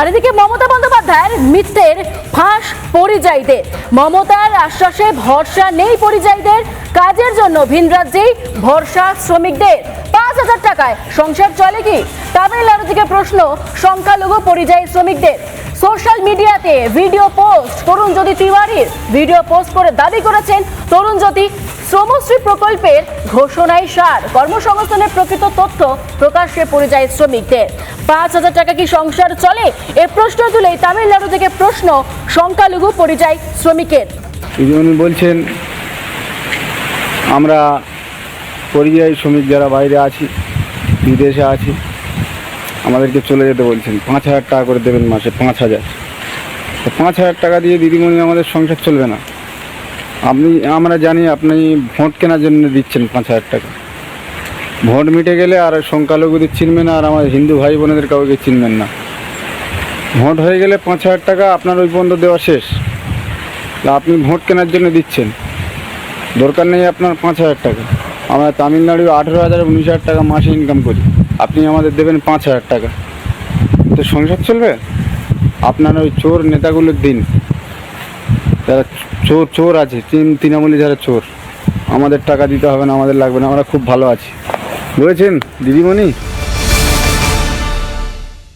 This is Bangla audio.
আর এদিকে মমতা বন্দ্যোপাধ্যায়ের মিথ্যের ফাঁস পরিযায়ীদের। মমতার আশ্বাসে ভরসা নেই পরিযায়ীদের, কাজের জন্য ভিন রাজ্যেই ভরসা শ্রমিকদের। ৫,০০০ টাকায় সংসার চলে কি? তামিলনাড়ু থেকে প্রশ্ন সংখ্যালঘু পরিযায়ী শ্রমিকদের। সোশ্যাল মিডিয়াতে ভিডিও পোস্ট তরুণ জ্যোতি তিওয়ারির ভিডিও পোস্ট করে দাবি করেছেন তরুণ জ্যোতি শ্রমশ্রী প্রকল্পের ঘোষণাই সার, কর্মসংস্থানের প্রকৃত তথ্য প্রকাশ্যে পরিযায়ী শ্রমিকদের। ৫,০০০ টাকা কি সংসার চলে? এ প্রশ্ন তুলেই তামিলনাড়ু থেকে প্রশ্ন সংখ্যালঘু পরিযায়ী শ্রমিকের। উনি বলছেন আমরা পরিযায়ী শ্রমিক যারা বাইরে আছি, বিদেশে আছি, আমাদেরকে চলে যেতে বলছেন। ৫,০০০ টাকা করে দেবেন মাসে, ৫,০০০। তো ৫,০০০ টাকা দিয়ে দিদিমণি আমাদের সংসার চলবে না। আমরা জানি আপনি ভোট কেনার জন্য দিচ্ছেন ৫,০০০ টাকা। ভোট মিটে গেলে আর সংখ্যালঘুদের চিনবেন না, আর আমার হিন্দু ভাই বোনেদের কাউকে চিনবেন না। ভোট হয়ে গেলে ৫,০০০ টাকা আপনার ওই পর্যন্ত দেওয়া শেষ। আপনি ভোট কেনার জন্য দিচ্ছেন, দরকার নেই আপনার ৫,০০০ টাকা। আমরা তামিলনাড়ু ১৮,০০০ ১৯,০০০ টাকা মাসে ইনকাম করি, আপনি আমাদের দেবেন ৫,০০০ টাকা। তো সংসার চলবে? আপনার ওই চোর নেতাগুলোর দিন, যারা চোর আছে, তৃণমূলে যারা চোর, আমাদের টাকা দিতে হবে না, আমাদের লাগবে না, আমরা খুব ভালো আছি। বুঝেছেন দিদিমণি?